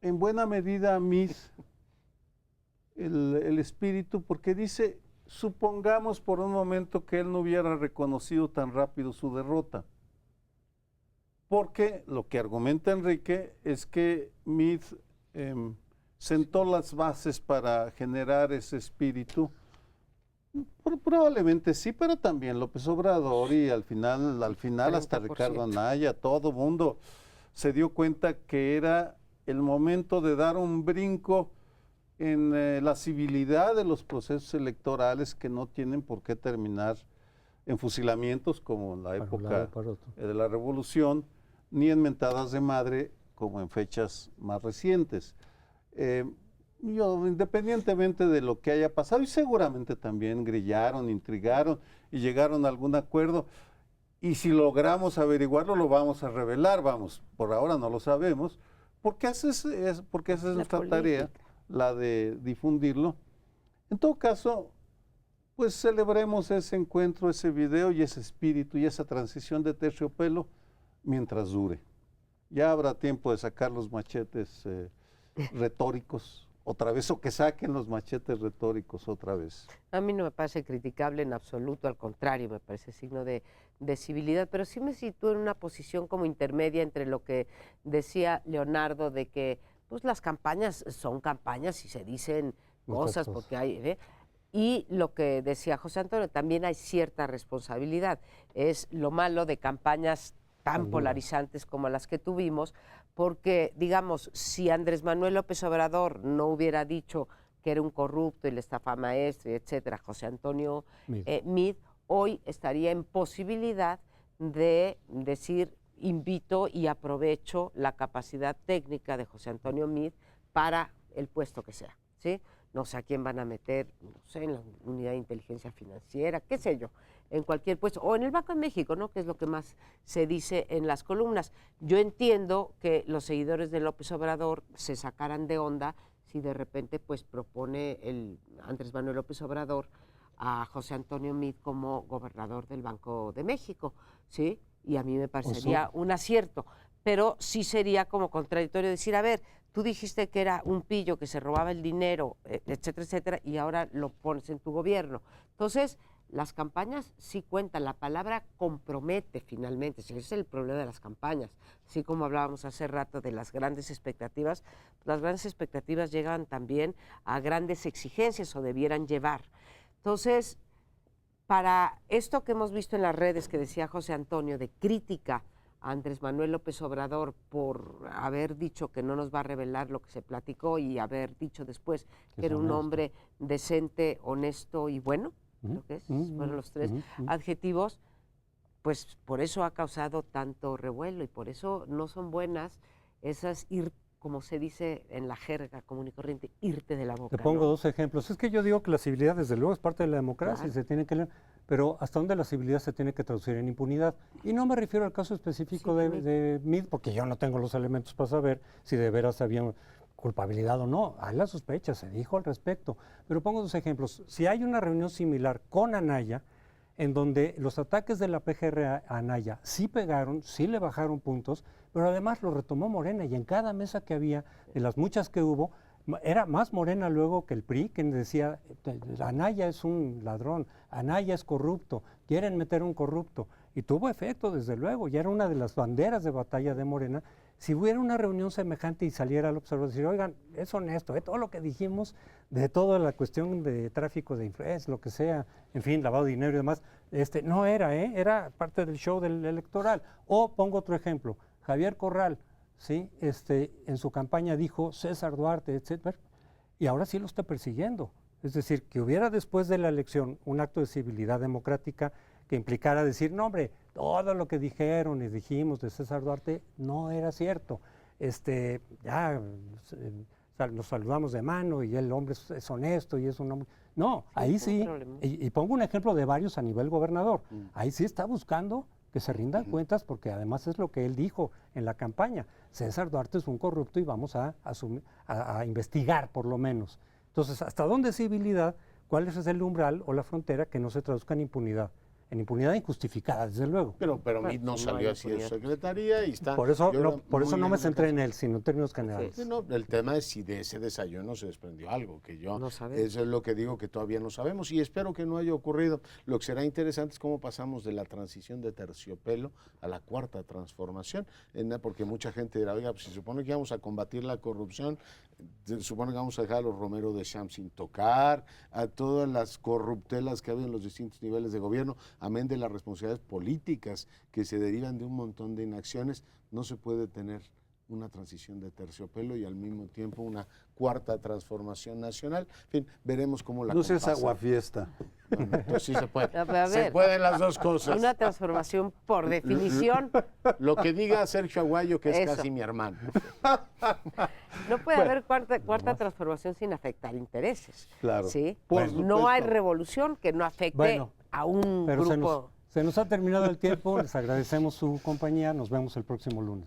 en buena medida a Mead el espíritu, porque dice, supongamos por un momento que él no hubiera reconocido tan rápido su derrota. Porque lo que argumenta Enrique es que Mead sentó las bases para generar ese espíritu. Probablemente sí, pero también López Obrador y al final hasta Ricardo Anaya, todo mundo se dio cuenta que era el momento de dar un brinco en la civilidad de los procesos electorales, que no tienen por qué terminar en fusilamientos como en la época de la Revolución, ni en mentadas de madre como en fechas más recientes. Independientemente de lo que haya pasado, y seguramente también grillaron, intrigaron y llegaron a algún acuerdo, y si logramos averiguarlo lo vamos a revelar, por ahora no lo sabemos, porque esa es nuestra tarea, la de difundirlo. En todo caso, pues celebremos ese encuentro, ese video y ese espíritu y esa transición de terciopelo mientras dure. Ya habrá tiempo de sacar los machetes retóricos otra vez, o que saquen los machetes retóricos otra vez. A mí no me parece criticable en absoluto, al contrario, me parece signo de civilidad, pero sí me sitúo en una posición como intermedia entre lo que decía Leonardo de que pues las campañas son campañas y se dicen cosas porque hay... Y lo que decía José Antonio, también hay cierta responsabilidad. Es lo malo de campañas tan polarizantes como las que tuvimos, porque, digamos, si Andrés Manuel López Obrador no hubiera dicho que era un corrupto y le estafa maestro, etcétera, José Antonio Mead, hoy estaría en posibilidad de decir, invito y aprovecho la capacidad técnica de José Antonio Mead para el puesto que sea, ¿sí? No sé a quién van a meter, no sé, en la unidad de inteligencia financiera, qué sé yo, en cualquier puesto, o en el Banco de México, ¿no?, que es lo que más se dice en las columnas. Yo entiendo que los seguidores de López Obrador se sacaran de onda si de repente pues propone el Andrés Manuel López Obrador a José Antonio Mead como gobernador del Banco de México, ¿sí? Y a mí me parecería un acierto, pero sí sería como contradictorio decir, a ver, tú dijiste que era un pillo que se robaba el dinero, etcétera, etcétera, y ahora lo pones en tu gobierno. Entonces, las campañas sí cuentan, la palabra compromete finalmente, ese es el problema de las campañas. Así como hablábamos hace rato de las grandes expectativas, las grandes expectativas llegan también a grandes exigencias o debieran llevar. Entonces, para esto que hemos visto en las redes que decía José Antonio de crítica a Andrés Manuel López Obrador por haber dicho que no nos va a revelar lo que se platicó y haber dicho después que era un hombre decente, honesto y bueno, creo que fueron los tres adjetivos, pues por eso ha causado tanto revuelo y por eso no son buenas esas como se dice en la jerga común y corriente, irte de la boca. Te pongo dos ejemplos. Es que yo digo que la civilidad, desde luego, es parte de la democracia y se tiene que leer, pero ¿hasta dónde la civilidad se tiene que traducir en impunidad? Y no me refiero al caso específico de Mead, porque yo no tengo los elementos para saber si de veras había culpabilidad o no. Hay la sospecha, se dijo al respecto. Pero pongo dos ejemplos. Si hay una reunión similar con Anaya, en donde los ataques de la PGR a Anaya sí pegaron, sí le bajaron puntos, pero además lo retomó Morena, y en cada mesa que había, de las muchas que hubo, era más Morena luego que el PRI, quien decía, Anaya es un ladrón, Anaya es corrupto, quieren meter un corrupto. y tuvo efecto, desde luego, ya era una de las banderas de batalla de Morena. Si hubiera una reunión semejante y saliera el observador y decir, oigan, es honesto, todo lo que dijimos de toda la cuestión de tráfico de influencias, lo que sea, en fin, lavado de dinero y demás, no era, era parte del show del electoral. O pongo otro ejemplo, Javier Corral, ¿sí? En su campaña dijo César Duarte, etcétera, y ahora sí lo está persiguiendo. Es decir, que hubiera después de la elección un acto de civilidad democrática que implicara decir, no hombre, todo lo que dijeron y dijimos de César Duarte no era cierto. Ya nos saludamos de mano y el hombre es honesto y es un hombre... No, ahí sí, y pongo un ejemplo de varios a nivel gobernador, ahí sí está buscando que se rindan cuentas porque además es lo que él dijo en la campaña. César Duarte es un corrupto y vamos a investigar por lo menos. Entonces, ¿hasta dónde es civilidad? ¿Cuál es el umbral o la frontera que no se traduzca en impunidad? En impunidad injustificada, desde luego. Pero Meade no salió así de su secretaría y está... Por eso no me centré en él, sino en términos generales. Sí, no, el tema es si de ese desayuno se desprendió algo, que yo... No sabemos. Eso es lo que digo, que todavía no sabemos y espero que no haya ocurrido. Lo que será interesante es cómo pasamos de la transición de terciopelo a la cuarta transformación, porque mucha gente dirá, oiga, pues se supone que vamos a combatir la corrupción, se supone que vamos a dejar a los Romero de Champs sin tocar, a todas las corruptelas que ha habido en los distintos niveles de gobierno, amén de las responsabilidades políticas que se derivan de un montón de inacciones, no se puede tener una transición de terciopelo y al mismo tiempo una cuarta transformación nacional. En fin, veremos cómo la No seas aguafiesta. Bueno, entonces sí se puede. A ver, se pueden las dos cosas. Una transformación por definición. Lo que diga Sergio Aguayo, que es Eso. casi mi hermano. No puede haber cuarta transformación sin afectar intereses. Claro. ¿Sí? Por No hay supuesto. revolución que no afecte a un Pero grupo. se nos ha terminado el tiempo, les agradecemos su compañía, nos vemos el próximo lunes.